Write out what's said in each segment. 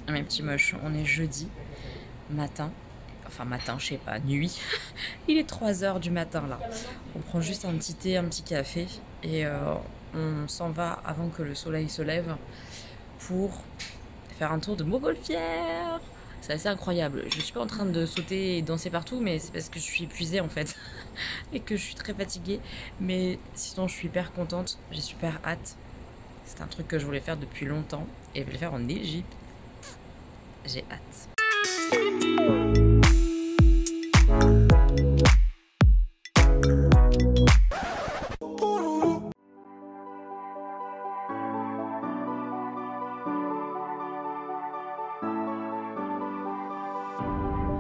Mes petits moches, on est jeudi matin. Enfin matin, je sais pas, nuit. Il est 3 h du matin là. On prend juste un petit thé, un petit café et on s'en va avant que le soleil se lève pour faire un tour de montgolfière. C'est assez incroyable. Je suis pas en train de sauter et danser partout, mais c'est parce que je suis épuisée en fait et que je suis très fatiguée. Mais sinon, je suis hyper contente. J'ai super hâte. C'est un truc que je voulais faire depuis longtemps et je vais le faire en Égypte. J'ai hâte.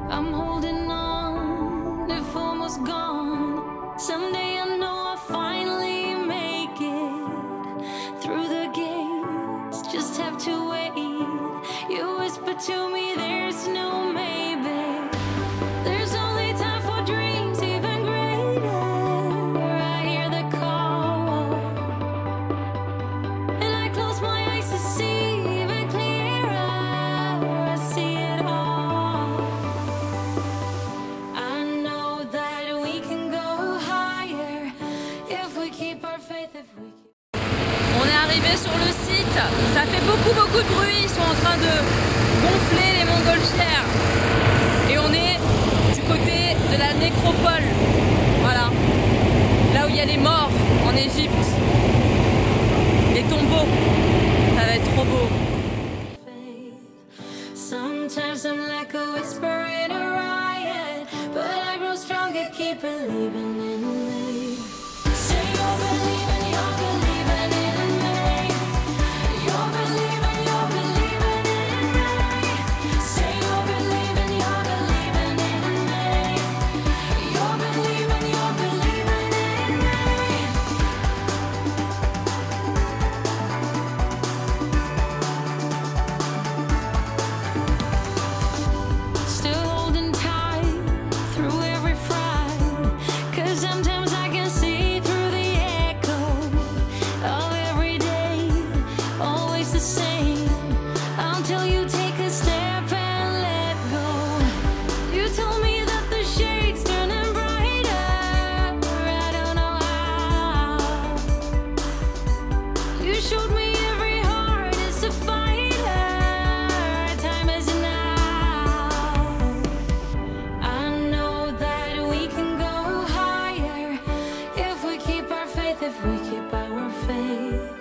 I'm holding on, if almost gone. Someday I know I'll finally make it through the gates. Just have to wait. You whisper to me, there's no maybe. There's only time for dreams even greater. I hear the call, and I close my eyes to see even clearer. I see it all. I know that we can go higher if we keep our faith, if we keep... On est arrivé sur le site, ça fait beaucoup de bruit, ils sont en train de gonfler les montgolfières. Et on est du côté de la nécropole, voilà, là où il y a les morts en Égypte, les tombeaux, ça va être trop beau. Sometimes I'm like a whisper in a riot, but I grow stronger, keep believing in me. Say you're believing in me. You're believing in me. Say you're believing in me. You're believing in me. Still holding tight through every fight, 'cause sometimes I can see through the echo of every day, always the same, until you take a step and let go. You told me that the shades turning brighter, I don't know how. You showed me every heart is a fighter, time is now. I know that we can go higher if we keep our faith, if we keep our faith.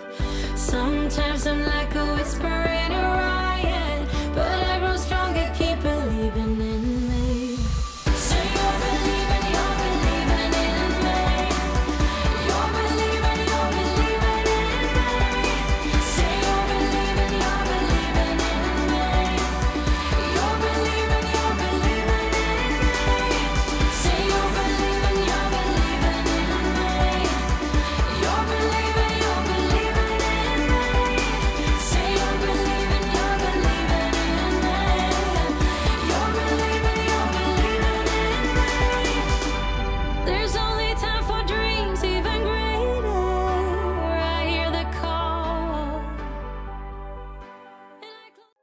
Sometimes I'm like a whisper in a riot, but I grow stronger, keep believing in me. Say you're believing in me. You're believing in me. Say you're believing in me. You're believing in me. Say you're believing in me. You're believing in me. Say you're believing in me. You're believing in me. There's only time for dreams even greater. I hear the call. And I close...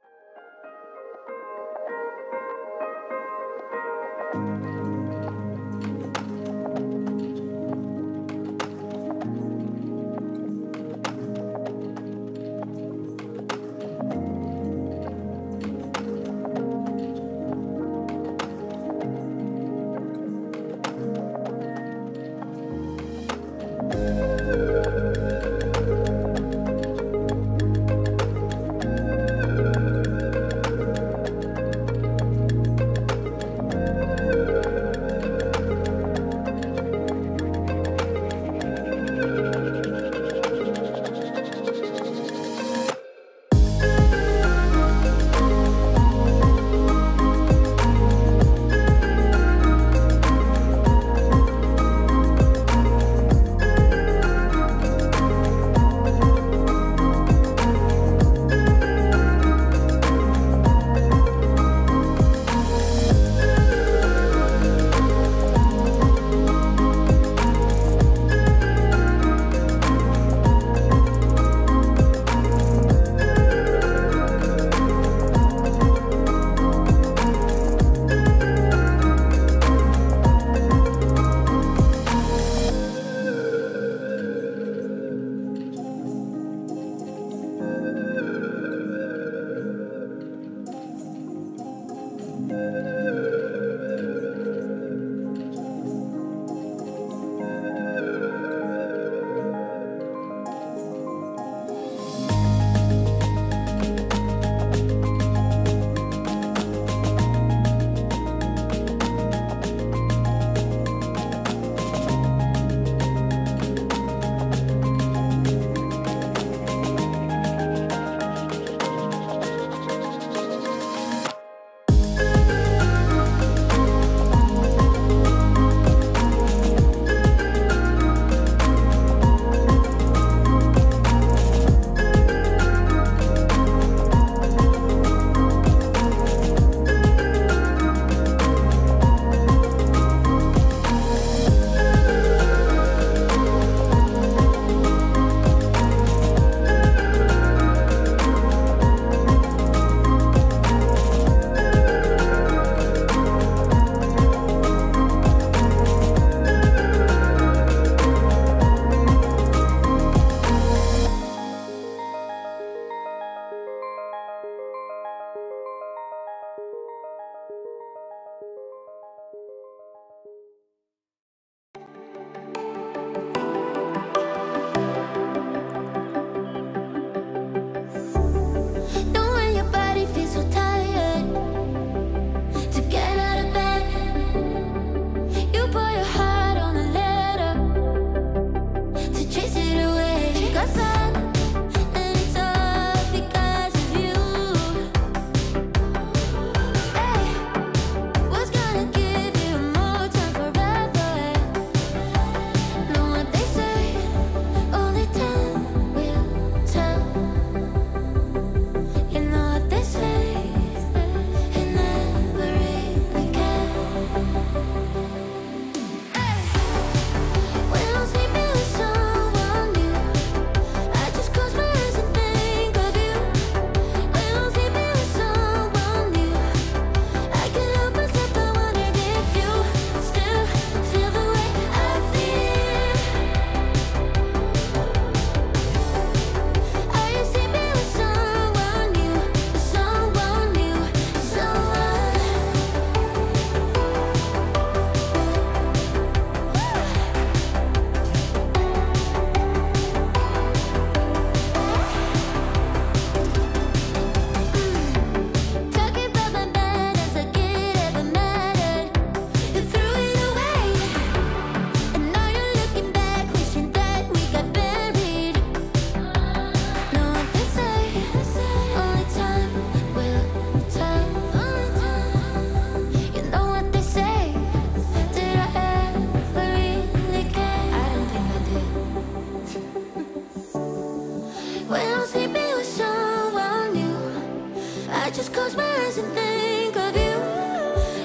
just close my eyes and think of you.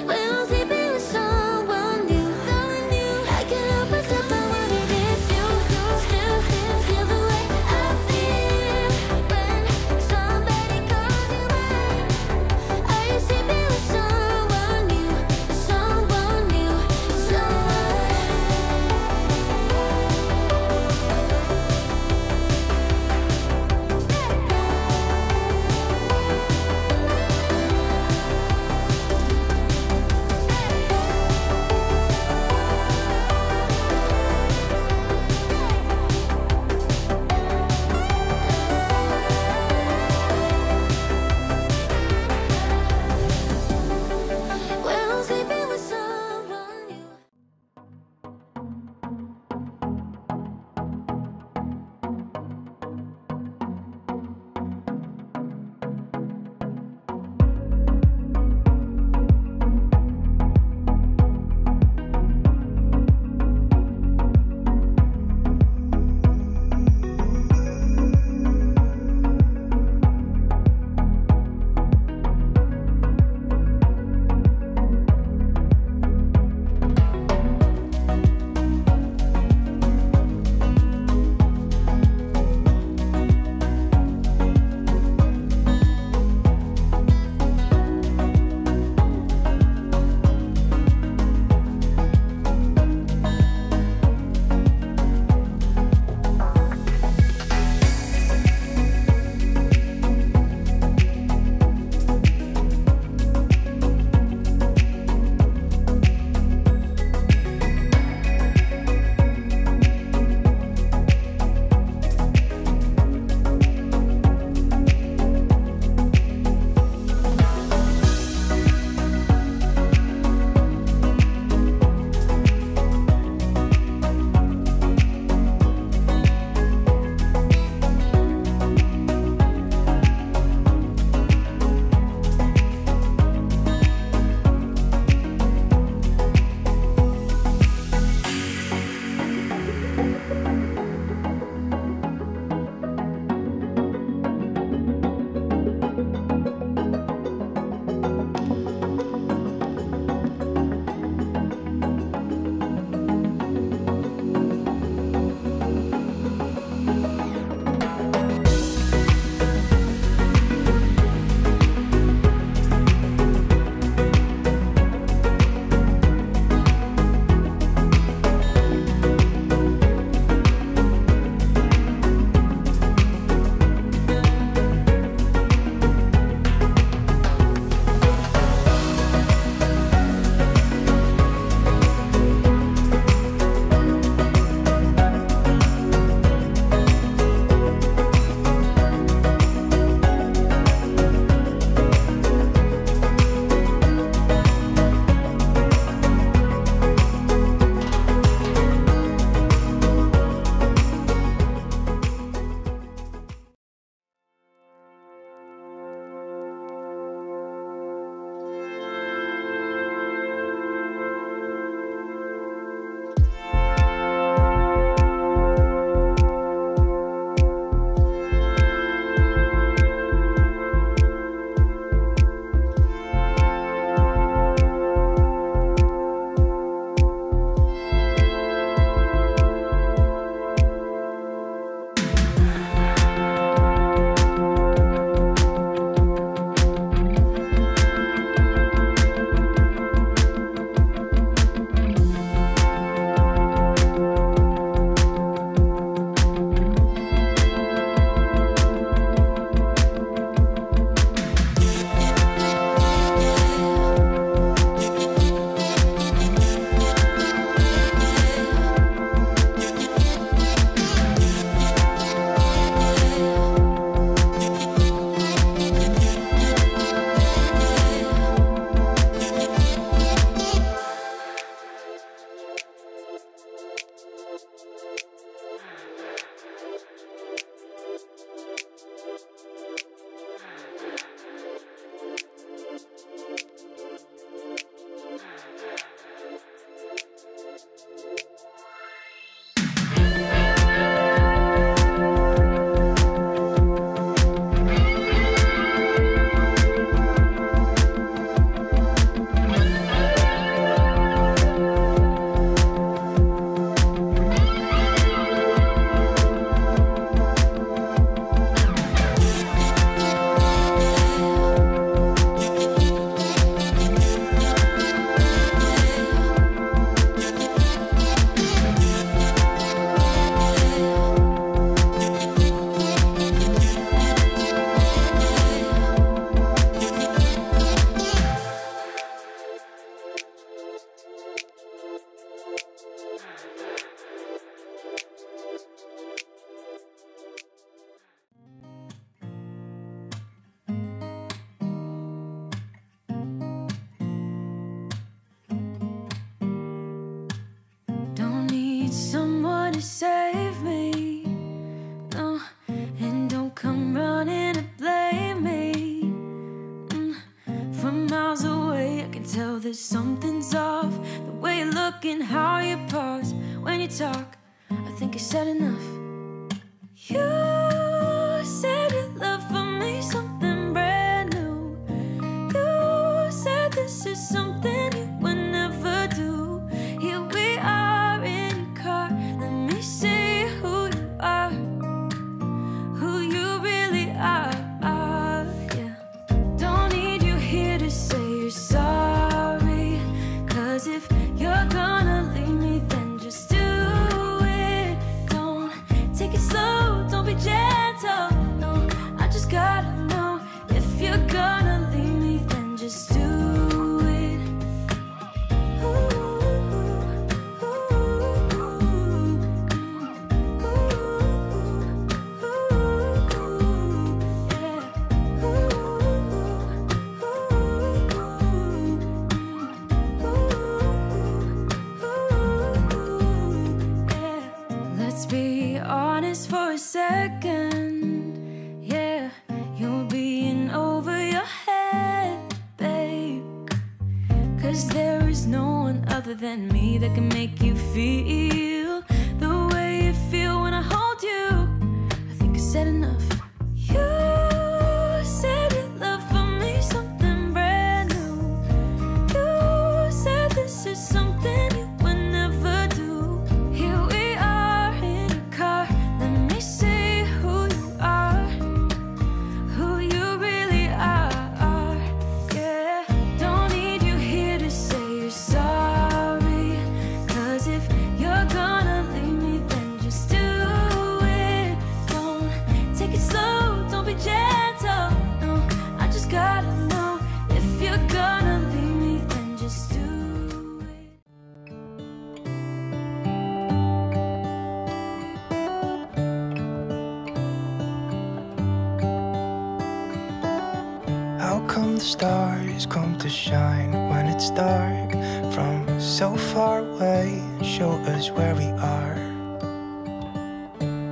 When I'm sleeping with someone new, I can't help myself, I wanna miss you. Still feel the way I feel when somebody calls you mine. Are you sleeping with someone new? Someone new, need someone to save me. No, and don't come running to blame me. From miles away, I can tell that something's off. The way you look and how you pause when you talk, I think I said enough. You said your love for me something brand new. You said this is something you would never do. Here we are in your car. Let me see who you are, who you really are. Yeah. Don't need you here to say you're sorry, 'cause if you're gonna leave me, then just do it. Don't take it slow, don't be gentle. No, I just gotta know, if you're gonna leave me, then just do it. Ooh, ooh, ooh, yeah. Let's be honest for a second. Yeah, you're being over your head, babe. 'Cause there is no one other than me that can make you feel the way you feel when I hold you. I think I said enough. You said your love for me something brand new. You said this is something you would never do. Here we are in a car. Let me see who you are, who you really are. Yeah. Don't need you here to say you're sorry, 'cause if you're gonna leave me, then just do it. Don't take it slow, don't be gentle. No, I just gotta know, if you're gonna leave me, then just do it. How come the stars come to shine when it's dark from so far away and show us where we are?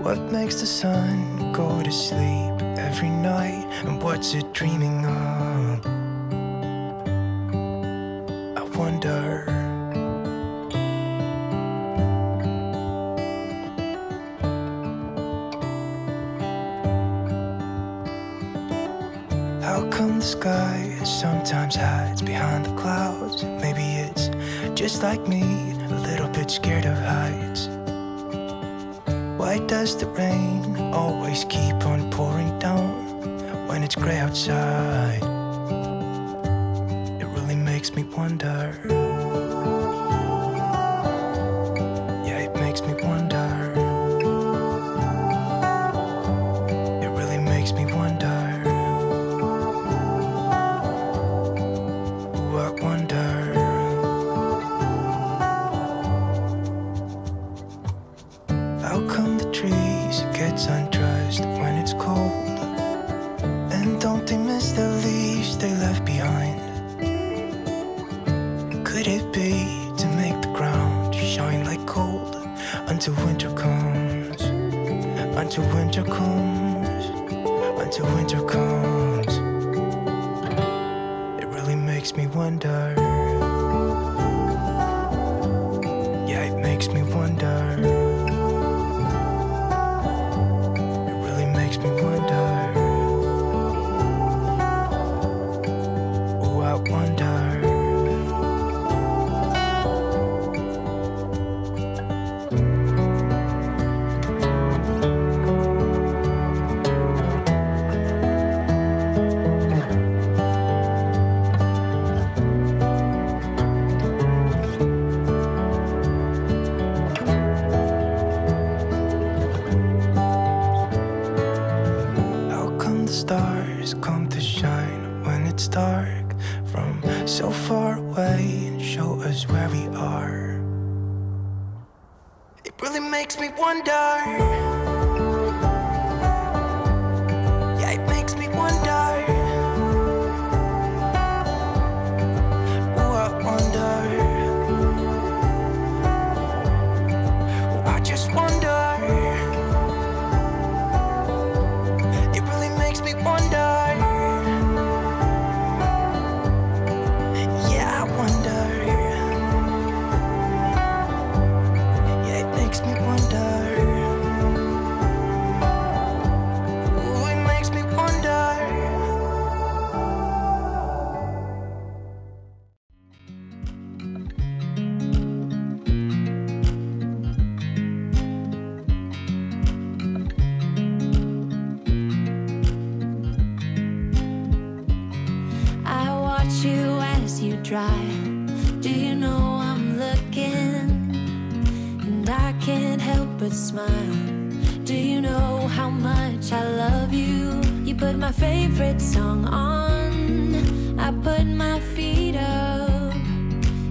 What makes the sun go to sleep every night, and what's it dreaming of? I wonder. How come the sky sometimes hides behind the clouds? Maybe it's just like me, a little bit scared of heights. Why does the rain always keep on pouring down when it's gray outside? It really makes me wonder. Yeah, it makes me wonder. It really makes me wonder. Ooh, I wonder. How come the trees get undressed when it's cold? And don't they miss the leaves they left behind? Could it be to make the ground shine like gold until winter comes? Until winter comes, until winter comes. It really makes me wonder. Yeah, it makes me wonder. It really makes me wonder. Ooh, I wonder. How come the stars come to shine when it's dark from so far away and show us where we are? It really makes me wonder. Yeah, it makes me wonder. Ooh, I wonder. watch you as you drive. Do you know I'm looking? And I can't help but smile. Do you know how much I love you? You put my favorite song on, I put my feet up,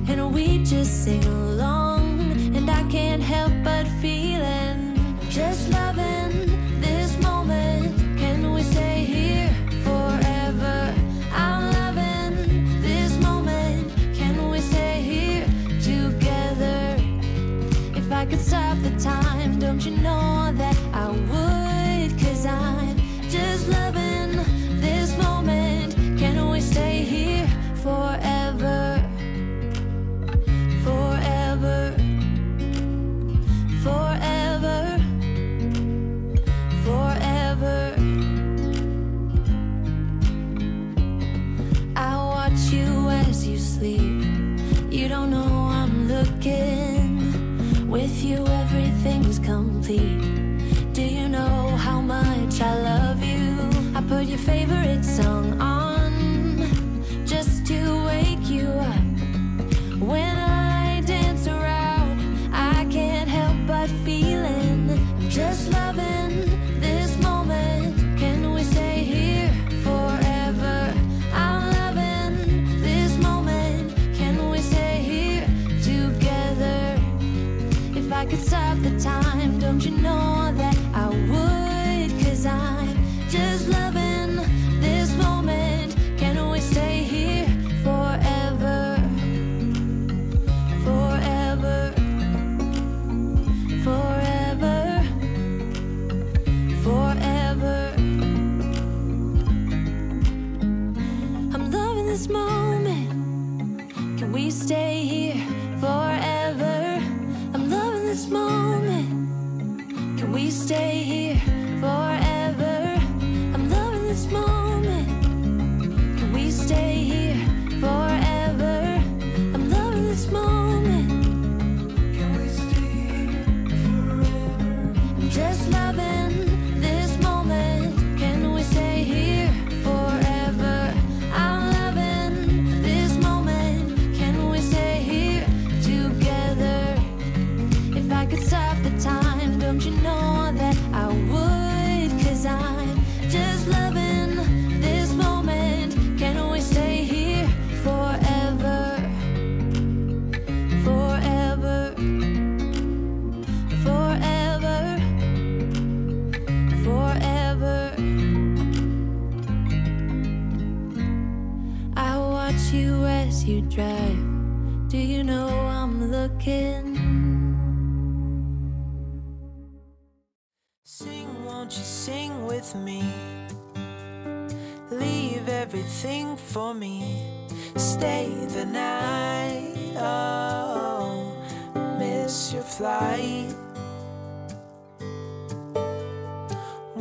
and we just sing along. And I can't help but feeling, just loving this moment. Can we stay here forever? I'm loving this moment. Can we stay here together? If I could stop the time, don't you know that I would? 'Cause I'm just loving this moment. Can we stay here forever? Forever. Forever. Forever. I watch you as you sleep. You don't know I'm looking. With you everything's complete. Do you know how much I love you? I put your favorite song on just to wake you up. When I dance around, I can't help but feeling, I'm just loving this moment. Can we stay here forever? I'm loving this moment. Can we stay here together? If I could stop the time, don't you know that I would? 'Cause I'm just loving this moment. Can we stay here forever? Forever. Forever. Forever. I'm loving this moment. Can we stay here forever? I'm loving this moment. Can we stay here forever? I'm loving this moment. Can we stay here forever? I'm loving this moment. Can we stay here forever? I'm just loving this moment. Can we stay here forever? I'm loving this moment. Can we stay here together? If I could stop the time, don't you know that I would? 'Cause I'm just loving this moment. Can we stay here forever? Forever. Forever. Forever. I watch you as you drive. Do you know I'm looking? Sing, won't you sing with me? Leave everything for me. Stay the night. Oh, miss your flight.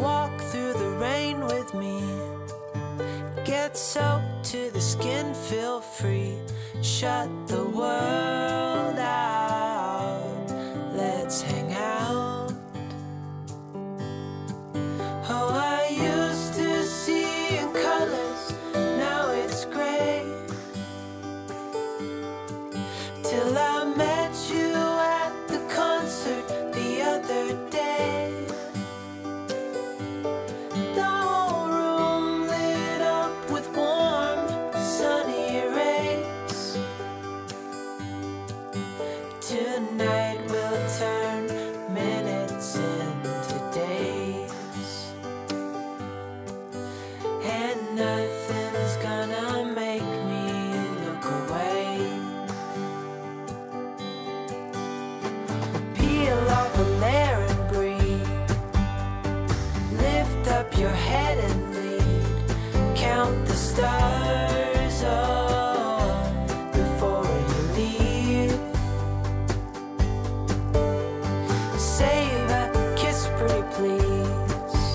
Walk through the rain with me. Get soaked to the skin, feel free. Shut the world out. Let's hang out. Oh, I used to see in colors, now it's gray. Till I met you at the concert the other day. The whole room lit up with warm, sunny rays. Tonight we'll turn minutes into days. And nothing's gonna make me look away. Peel off a layer and breathe. Lift up your head and lead. Count the stars before you leave. Save a kiss, pretty please.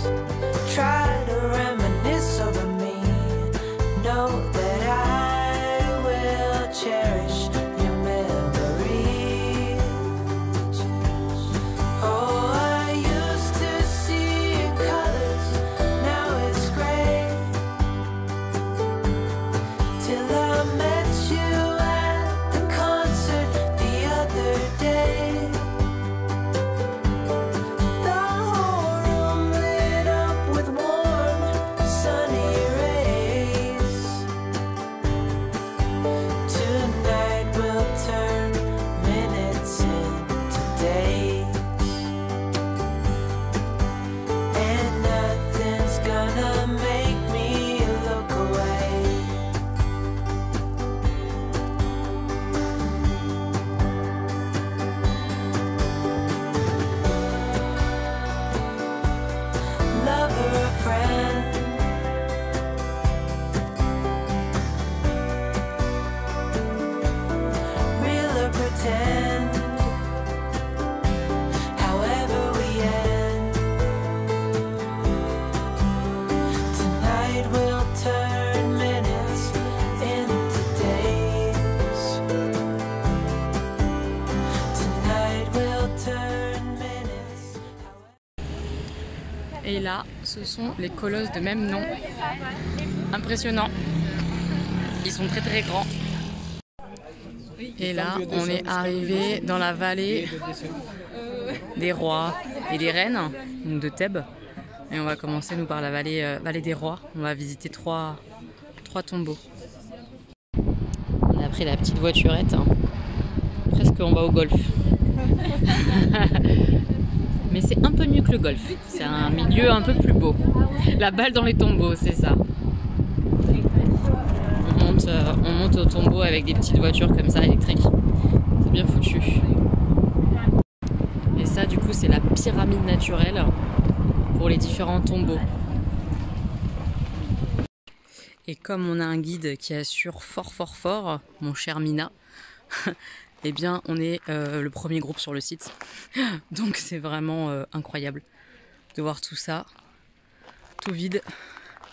Try to reminisce over me. Know that I will cherish your memories. Oh, I used to see in colors, now it's gray. Till I ce sont les colosses de même nom. Impressionnant. Ils sont très très grands. Et là, on est arrivé dans la vallée des rois et des reines, donc de Thèbes. Et on va commencer nous par la vallée des rois. On va visiter trois tombeaux. On a pris la petite voiturette. Hein. Presque on va au golf. Mais c'est un peu mieux que le golf. C'est un milieu un peu plus beau. La balle dans les tombeaux, c'est ça. On monte au tombeau avec des petites voitures comme ça électriques. C'est bien foutu. Et ça, du coup, c'est la pyramide naturelle pour les différents tombeaux. Et comme on a un guide qui assure fort, mon cher Mina, eh bien, on est le premier groupe sur le site. Donc, c'est vraiment incroyable de voir tout ça, tout vide,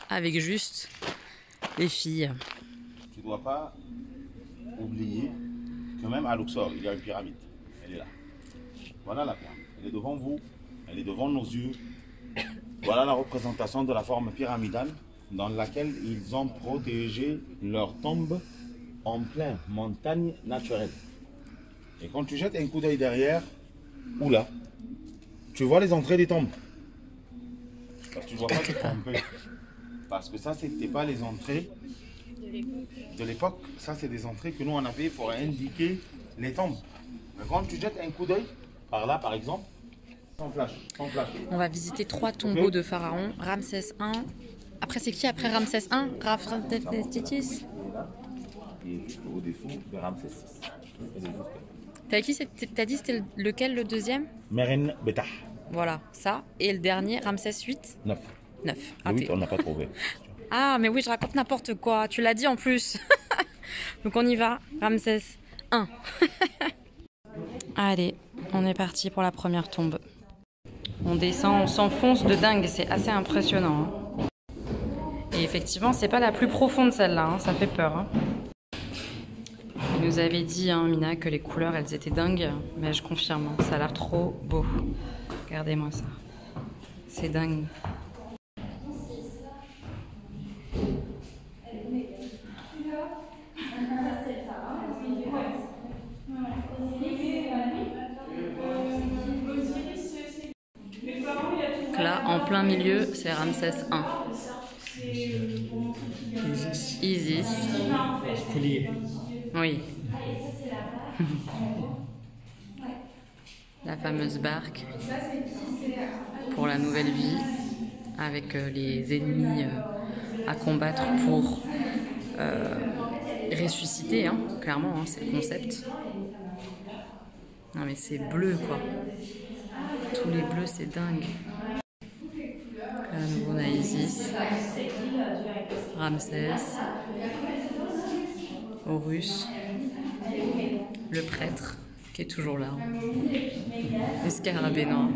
avec juste les filles. Tu ne dois pas oublier que même à Luxor, il y a une pyramide. Elle est là. Voilà la pyramide. Elle est devant vous, elle est devant nos yeux. Voilà la représentation de la forme pyramidale dans laquelle ils ont protégé leur tombe en pleine montagne naturelle. Et quand tu jettes un coup d'œil derrière, ou là, tu vois les entrées des tombes. Tu ne dois pas te tromper. Parce que ça, ce n'était pas les entrées de l'époque. Ça, c'est des entrées que nous, on avait pour indiquer les tombes. Mais quand tu jettes un coup d'œil, par là, par exemple, sans flash. On va visiter 3 tombeaux de pharaons. Ramsès I. Après, c'est qui après Ramsès I? Rafratitis. Et juste au-dessous de Ramsès VI. T'as dit c'était lequel le deuxième? Meren Betah. Voilà, ça. Et le dernier, Ramsès VIII? 9. 9. Le 8, on n'a pas trouvé. Ah, mais oui, je raconte n'importe quoi. Tu l'as dit en plus. Donc on y va. Ramsès I. Allez, on est parti pour la première tombe. On descend, on s'enfonce de dingue. C'est assez impressionnant. Hein. Et effectivement, c'est pas la plus profonde celle-là. Hein. Ça fait peur. Hein. Il nous avait dit, hein, Mina, que les couleurs, elles étaient dingues. Mais je confirme, hein, ça a l'air trop beau. Regardez-moi ça. C'est dingue. Donc là, en plein milieu, c'est Ramsès I. Isis. Oui. La fameuse barque pour la nouvelle vie, avec les ennemis à combattre pour ressusciter, hein, clairement, hein, c'est le concept. Non mais c'est bleu quoi. Tous les bleus, c'est dingue. Là, nous on a Isis, Ramsès, Horus, le prêtre qui est toujours là, le scarabée noir.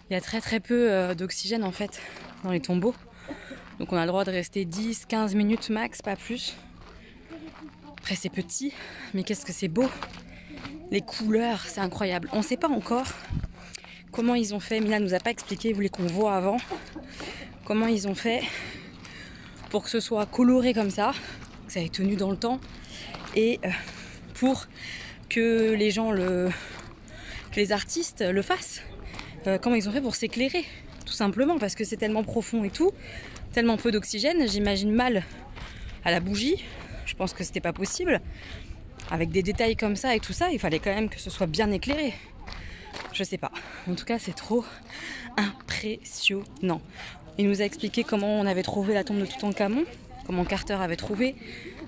Il y a très très peu d'oxygène en fait dans les tombeaux. Donc on a le droit de rester 10-15 minutes max, pas plus. Après c'est petit, mais qu'est-ce que c'est beau. Les couleurs, c'est incroyable. On ne sait pas encore comment ils ont fait. Mila nous a pas expliqué, il voulait qu'on voit avant. Comment ils ont fait pour que ce soit coloré comme ça, que ça ait tenu dans le temps. Et pour que les gens, que les artistes le fassent. Comment ils ont fait pour s'éclairer, tout simplement, parce que c'est tellement profond et tout, tellement peu d'oxygène, j'imagine mal à la bougie, je pense que c'était pas possible. Avec des détails comme ça et tout ça, il fallait quand même que ce soit bien éclairé. Je sais pas, en tout cas c'est trop impressionnant. Il nous a expliqué comment on avait trouvé la tombe de Toutankhamon, comment Carter avait trouvé.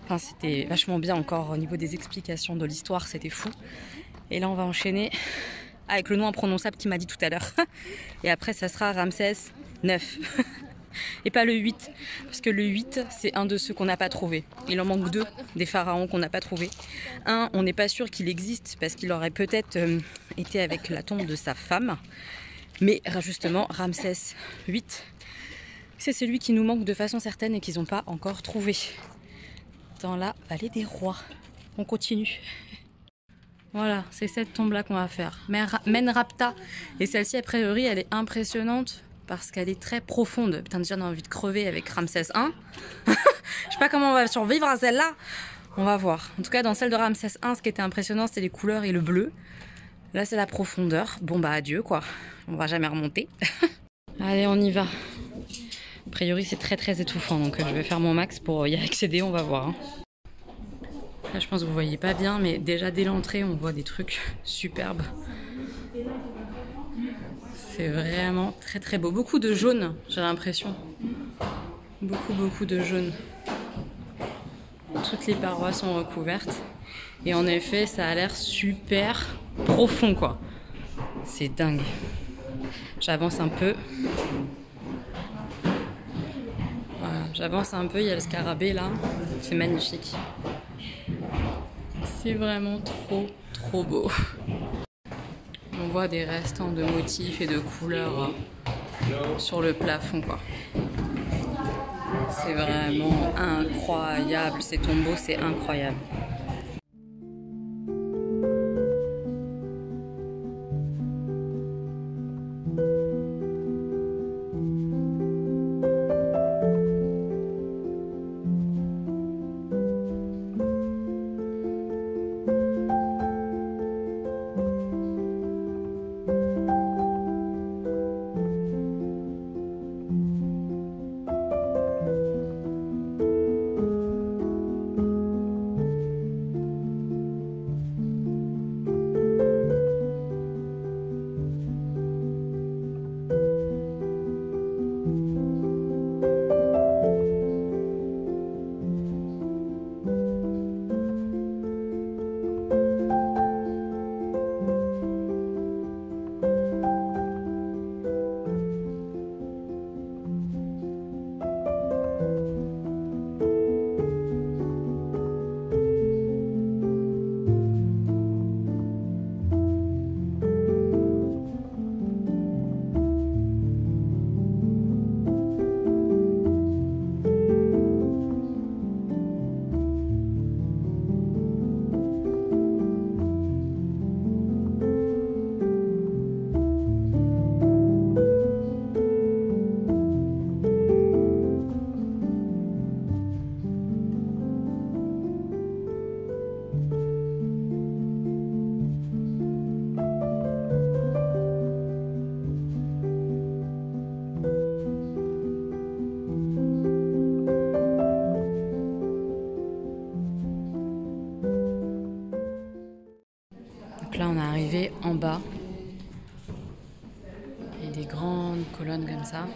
Enfin c'était vachement bien encore au niveau des explications de l'histoire, c'était fou. Et là on va enchaîner avec le nom imprononçable qu'il m'a dit tout à l'heure. Et après, ça sera Ramsès 9. Et pas le 8. Parce que le 8, c'est un de ceux qu'on n'a pas trouvé. Il en manque 2 des pharaons qu'on n'a pas trouvé. Un, on n'est pas sûr qu'il existe parce qu'il aurait peut-être été avec la tombe de sa femme. Mais justement, Ramsès 8, c'est celui qui nous manque de façon certaine et qu'ils n'ont pas encore trouvé. Dans la vallée des rois. On continue. Voilà, c'est cette tombe-là qu'on va faire. Menrapta. Et celle-ci, a priori, elle est impressionnante parce qu'elle est très profonde. Putain, déjà, on a envie de crever avec Ramsès 1. Je sais pas comment on va survivre à celle-là. On va voir. En tout cas, dans celle de Ramsès 1, ce qui était impressionnant, c'était les couleurs et le bleu. Là, c'est la profondeur. Bon, bah, adieu, quoi. On va jamais remonter. Allez, on y va. A priori, c'est très, très étouffant. Donc, je vais faire mon max pour y accéder. On va voir. Là, je pense que vous voyez pas bien, mais déjà dès l'entrée, on voit des trucs superbes. C'est vraiment très très beau. Beaucoup de jaune, j'ai l'impression. Beaucoup de jaune. Toutes les parois sont recouvertes. Et en effet, ça a l'air super profond, quoi. C'est dingue. J'avance un peu. Voilà, j'avance un peu, il y a le scarabée là. C'est magnifique. C'est vraiment trop beau. On voit des restants de motifs et de couleurs sur le plafond, quoi. C'est vraiment incroyable. Ces tombeaux, c'est incroyable. Là, on est arrivé en bas. Il y a des grandes colonnes comme ça.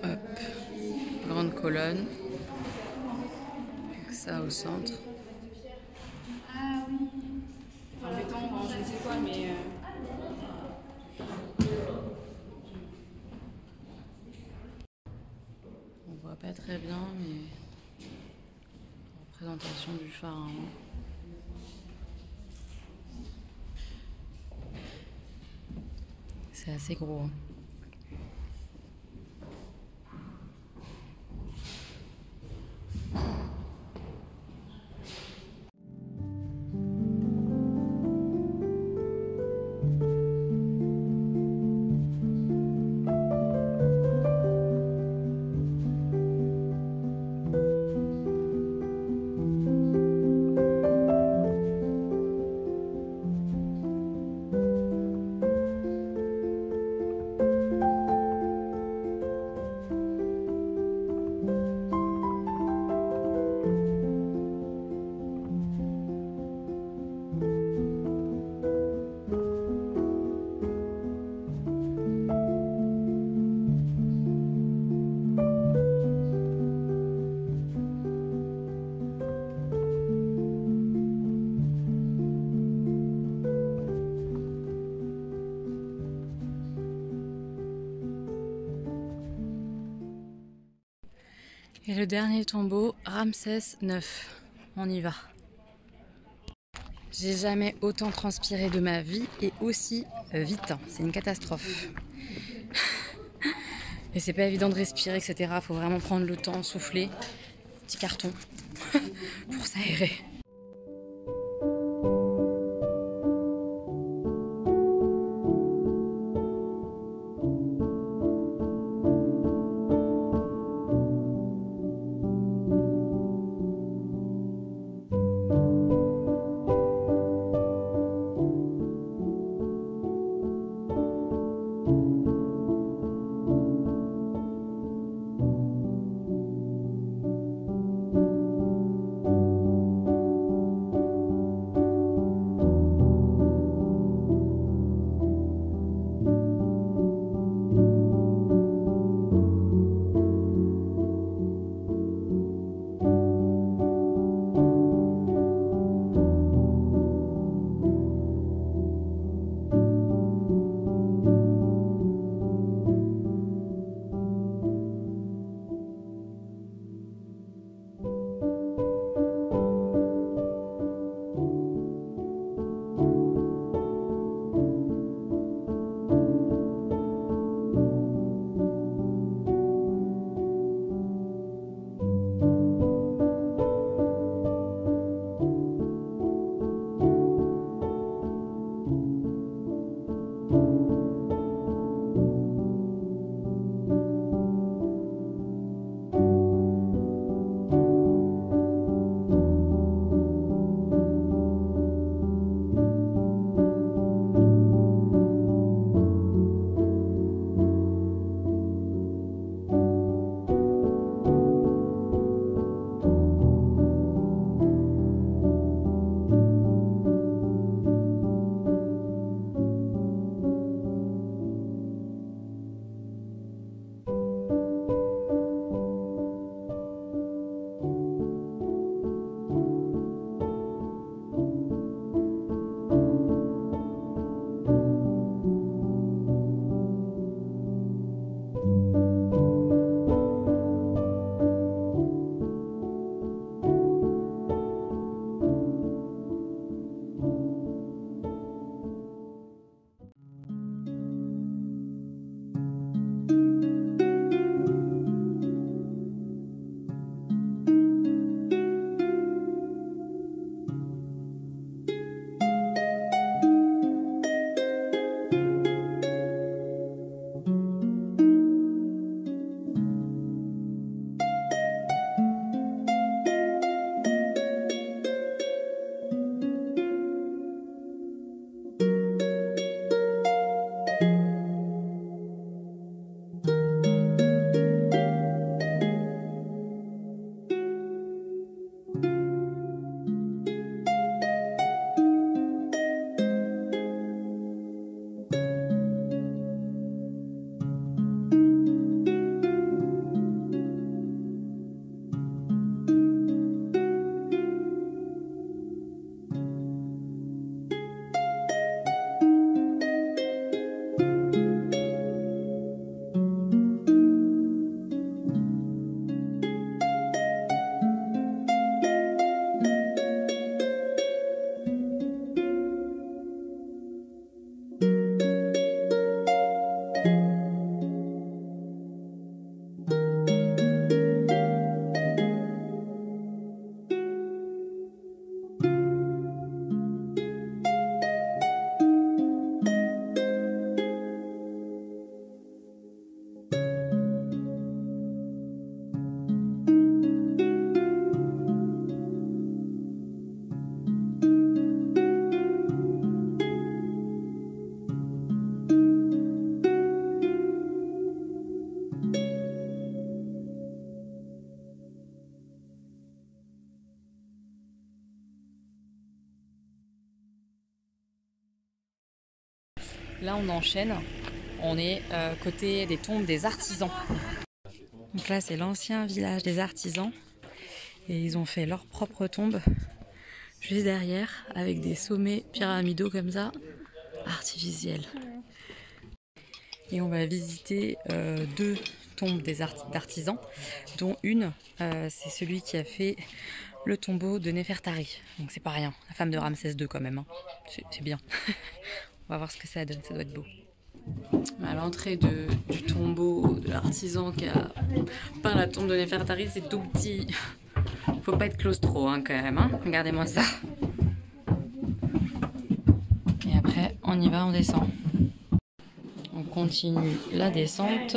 Hop. Grande colonne. Avec ça au centre. Ah oui. En béton, bon, je ne sais quoi, mais... On voit pas très bien, mais... Représentation du pharaon. C'est assez gros. Hein. Et le dernier tombeau, Ramsès IX. On y va. J'ai jamais autant transpiré de ma vie et aussi vite. C'est une catastrophe. Et c'est pas évident de respirer, etc. Faut vraiment prendre le temps, souffler. Petit carton pour s'aérer. Là, on enchaîne. On est côté des tombes des artisans. Donc là, c'est l'ancien village des artisans. Et ils ont fait leur propre tombe juste derrière, avec des sommets pyramidaux comme ça, artificiels. Et on va visiter 2 tombes d'artisans, dont une, c'est celui qui a fait le tombeau de Néfertari. Donc c'est pas rien, la femme de Ramsès II quand même. Hein. C'est bien. On va voir ce que ça donne, ça doit être beau. À l'entrée du tombeau de l'artisan qui a peint la tombe de Néfertari, c'est tout petit. Faut pas être claustro hein, quand même. Hein. Regardez-moi ça. Et après, on y va, on descend. On continue la descente.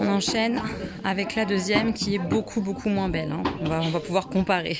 On enchaîne avec la deuxième qui est beaucoup moins belle. Hein. On va pouvoir comparer.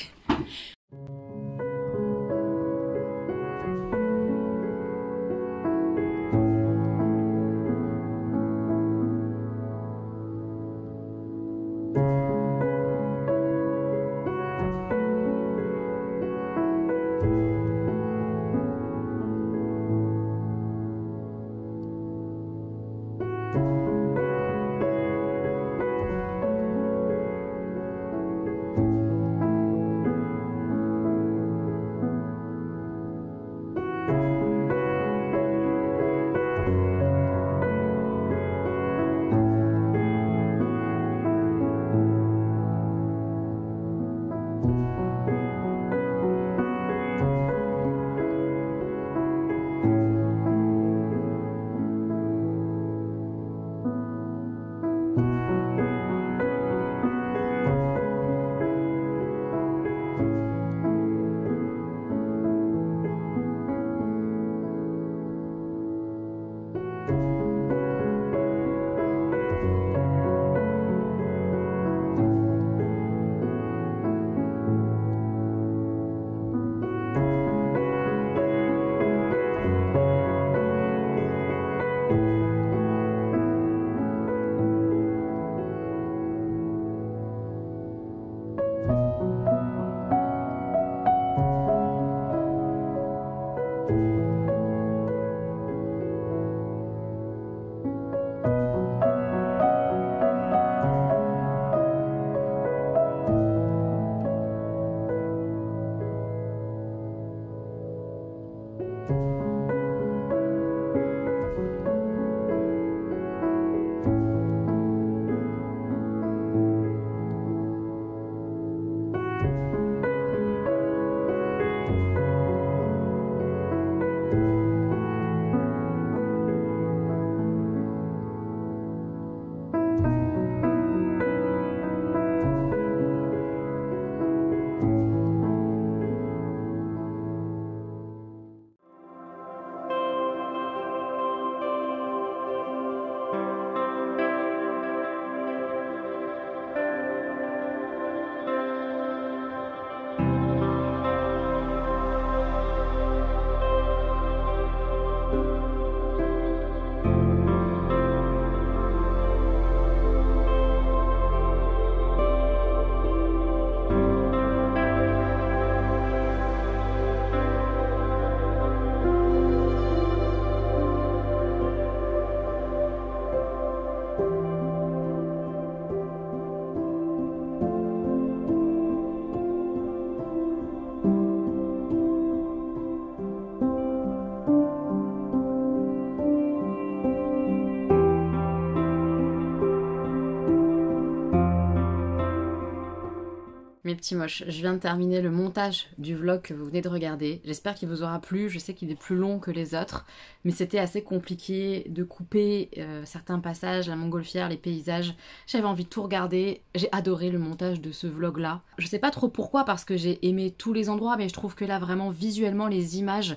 petits moches, je viens de terminer le montage du vlog que vous venez de regarder. J'espère qu'il vous aura plu, je sais qu'il est plus long que les autres, mais c'était assez compliqué de couper certains passages, la montgolfière, les paysages. J'avais envie de tout regarder, j'ai adoré le montage de ce vlog là. Je sais pas trop pourquoi, parce que j'ai aimé tous les endroits, mais je trouve que là vraiment visuellement les images,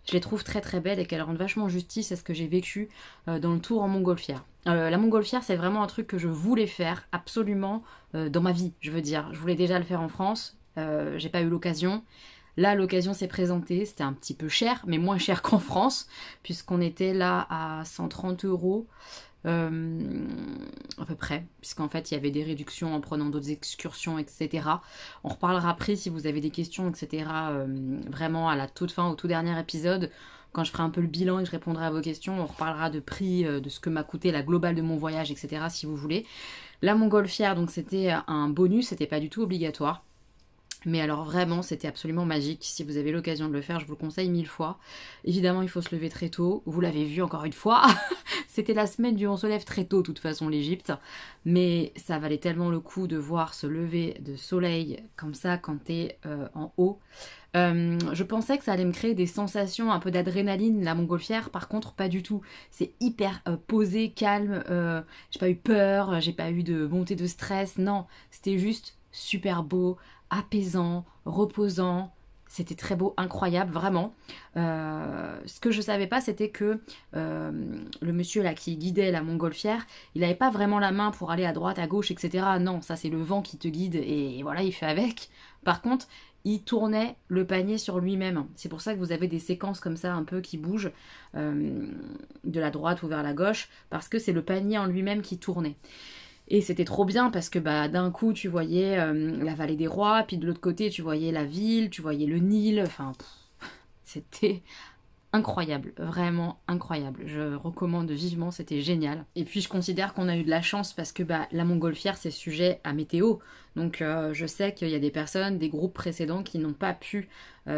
je les trouve très très belles et qu'elles rendent vachement justice à ce que j'ai vécu dans le tour en montgolfière. La montgolfière, c'est vraiment un truc que je voulais faire absolument dans ma vie, je veux dire. Je voulais déjà le faire en France, j'ai pas eu l'occasion. Là, l'occasion s'est présentée, c'était un petit peu cher, mais moins cher qu'en France, puisqu'on était là à 130 €. À peu près, puisqu'en fait il y avait des réductions en prenant d'autres excursions, etc. On reparlera après si vous avez des questions, etc. Vraiment à la toute fin, au tout dernier épisode, quand je ferai un peu le bilan et que je répondrai à vos questions, on reparlera de prix, de ce que m'a coûté la globale de mon voyage, etc. si vous voulez. La montgolfière, donc c'était un bonus, c'était pas du tout obligatoire. Mais alors vraiment, c'était absolument magique. Si vous avez l'occasion de le faire, je vous le conseille 1000 fois. Évidemment, il faut se lever très tôt. Vous l'avez vu encore une fois. C'était la semaine où on se lève très tôt, de toute façon, l'Égypte. Mais ça valait tellement le coup de voir ce lever de soleil comme ça quand t'es en haut. Je pensais que ça allait me créer des sensations, un peu d'adrénaline, la montgolfière. Par contre, pas du tout. C'est hyper posé, calme. J'ai pas eu peur, j'ai pas eu de montée de stress. Non, c'était juste super beau, apaisant, reposant. C'était très beau, incroyable, vraiment. Ce que je savais pas, c'était que le monsieur là qui guidait la montgolfière, il n'avait pas vraiment la main pour aller à droite, à gauche, etc. Non, ça c'est le vent qui te guide et voilà, il fait avec. Par contre, il tournait le panier sur lui-même. C'est pour ça que vous avez des séquences comme ça un peu qui bougent de la droite ou vers la gauche, parce que c'est le panier en lui-même qui tournait. Et c'était trop bien parce que bah, d'un coup tu voyais la vallée des rois, puis de l'autre côté tu voyais la ville, tu voyais le Nil, enfin c'était incroyable, vraiment incroyable. Je recommande vivement, c'était génial. Et puis je considère qu'on a eu de la chance parce que bah, la montgolfière c'est sujet à météo. Donc je sais qu'il y a des personnes, des groupes précédents qui n'ont pas pu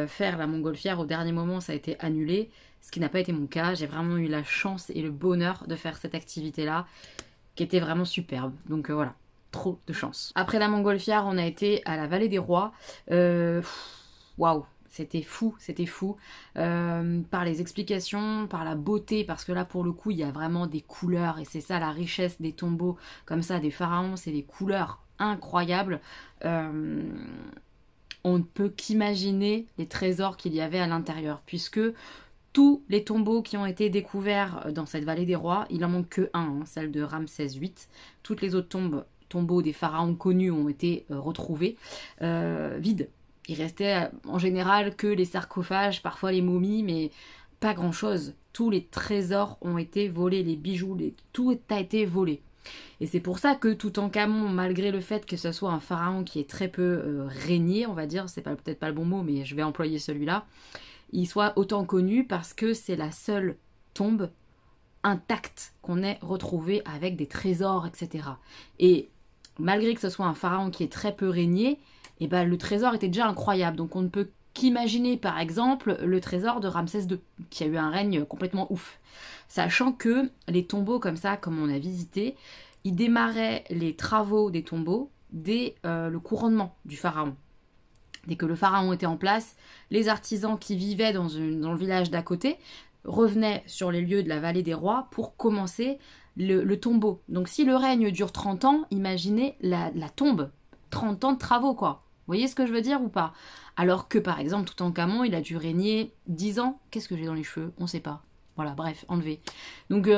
faire la montgolfière. Au dernier moment ça a été annulé, ce qui n'a pas été mon cas. J'ai vraiment eu la chance et le bonheur de faire cette activité-là, qui était vraiment superbe. Donc voilà, trop de chance. Après la montgolfière, on a été à la vallée des rois. Waouh, c'était fou, c'était fou. Par les explications, par la beauté, parce que là pour le coup, il y a vraiment des couleurs, et c'est ça la richesse des tombeaux, comme ça, des pharaons, c'est des couleurs incroyables. On ne peut qu'imaginer les trésors qu'il y avait à l'intérieur, puisque tous les tombeaux qui ont été découverts dans cette vallée des rois, il en manque que un, celle de Ramsès VIII. Toutes les autres tombeaux des pharaons connus ont été retrouvés vides. Il restait en général que les sarcophages, parfois les momies, mais pas grand chose. Tous les trésors ont été volés, les bijoux, tout a été volé. Et c'est pour ça que Toutankhamon, malgré le fait que ce soit un pharaon qui est très peu régné, on va dire, c'est peut-être pas le bon mot, mais je vais employer celui-là, il soit autant connu parce que c'est la seule tombe intacte qu'on ait retrouvée avec des trésors, etc. Et malgré que ce soit un pharaon qui est très peu régné, et ben le trésor était déjà incroyable. Donc on ne peut qu'imaginer par exemple le trésor de Ramsès II, qui a eu un règne complètement ouf. Sachant que les tombeaux comme ça, comme on a visité, ils démarraient les travaux des tombeaux dès le couronnement du pharaon. Dès que le pharaon était en place, les artisans qui vivaient dans le village d'à côté revenaient sur les lieux de la vallée des rois pour commencer le tombeau. Donc si le règne dure 30 ans, imaginez la tombe. 30 ans de travaux, quoi. Vous voyez ce que je veux dire ou pas? Alors que par exemple, Toutankhamon, il a dû régner 10 ans. Qu'est-ce que j'ai dans les cheveux? On sait pas. Voilà, bref, enlevé. Donc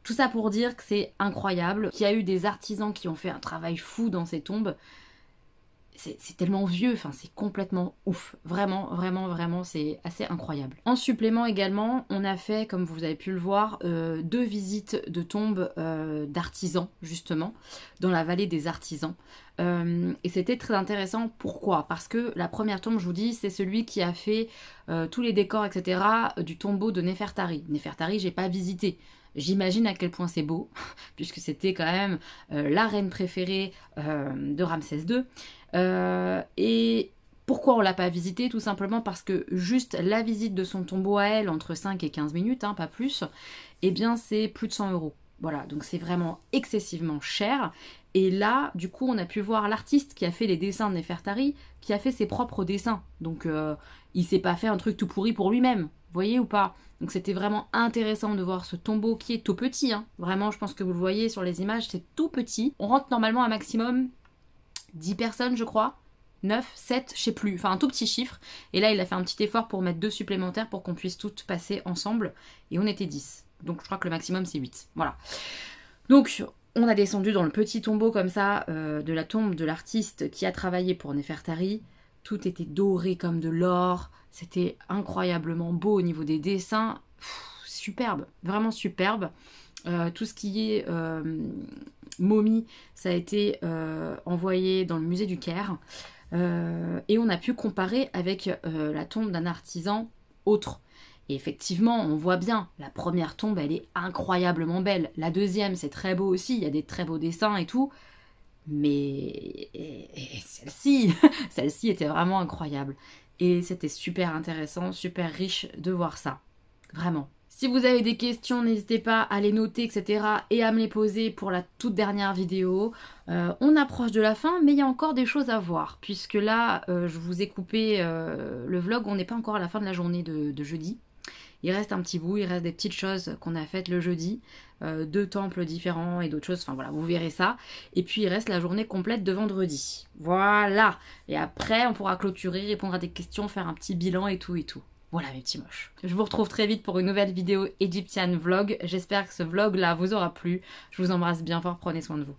tout ça pour dire que c'est incroyable, qu'il y a eu des artisans qui ont fait un travail fou dans ces tombes. C'est tellement vieux, enfin c'est complètement ouf. Vraiment, vraiment, vraiment, c'est assez incroyable. En supplément également, on a fait, comme vous avez pu le voir, 2 visites de tombes d'artisans, justement, dans la vallée des artisans. Et c'était très intéressant. Pourquoi? Parce que la première tombe, je vous dis, c'est celui qui a fait tous les décors, etc. du tombeau de Néfertari. Néfertari, j'ai pas visité. J'imagine à quel point c'est beau, puisque c'était quand même la reine préférée de Ramsès II. Et pourquoi on l'a pas visité? Tout simplement parce que juste la visite de son tombeau à elle, entre 5 et 15 minutes, hein, pas plus, eh bien c'est plus de 100 €. Voilà, donc c'est vraiment excessivement cher. Et là, du coup, on a pu voir l'artiste qui a fait les dessins de Néfertari, qui a fait ses propres dessins. Donc, il s'est pas fait un truc tout pourri pour lui-même. Vous voyez ou pas? Donc, c'était vraiment intéressant de voir ce tombeau qui est tout petit. Hein. Vraiment, je pense que vous le voyez sur les images, c'est tout petit. On rentre normalement un maximum 10 personnes, je crois. 9, 7, je sais plus. Enfin, un tout petit chiffre. Et là, il a fait un petit effort pour mettre 2 supplémentaires pour qu'on puisse toutes passer ensemble. Et on était 10. Donc, je crois que le maximum, c'est 8. Voilà. Donc, on a descendu dans le petit tombeau comme ça, de la tombe de l'artiste qui a travaillé pour Néfertari. Tout était doré comme de l'or. C'était incroyablement beau au niveau des dessins. Superbe, vraiment superbe. Tout ce qui est momie, ça a été envoyé dans le musée du Caire. Et on a pu comparer avec la tombe d'un artisan autre. Et effectivement, on voit bien, la première tombe, elle est incroyablement belle. La deuxième, c'est très beau aussi, il y a des très beaux dessins et tout. Mais celle-ci, celle-ci était vraiment incroyable. Et c'était super intéressant, super riche de voir ça. Vraiment. Si vous avez des questions, n'hésitez pas à les noter, etc. et à me les poser pour la toute dernière vidéo. On approche de la fin, mais il y a encore des choses à voir. Puisque là, je vous ai coupé le vlog, on n'est pas encore à la fin de la journée de jeudi. Il reste un petit bout, il reste des petites choses qu'on a faites le jeudi. 2 temples différents et d'autres choses, enfin voilà, vous verrez ça. Et puis il reste la journée complète de vendredi. Voilà. Et après, on pourra clôturer, répondre à des questions, faire un petit bilan et tout et tout. Voilà mes petits moches. Je vous retrouve très vite pour une nouvelle vidéo Egyptian Vlog. J'espère que ce vlog là vous aura plu. Je vous embrasse bien fort, prenez soin de vous.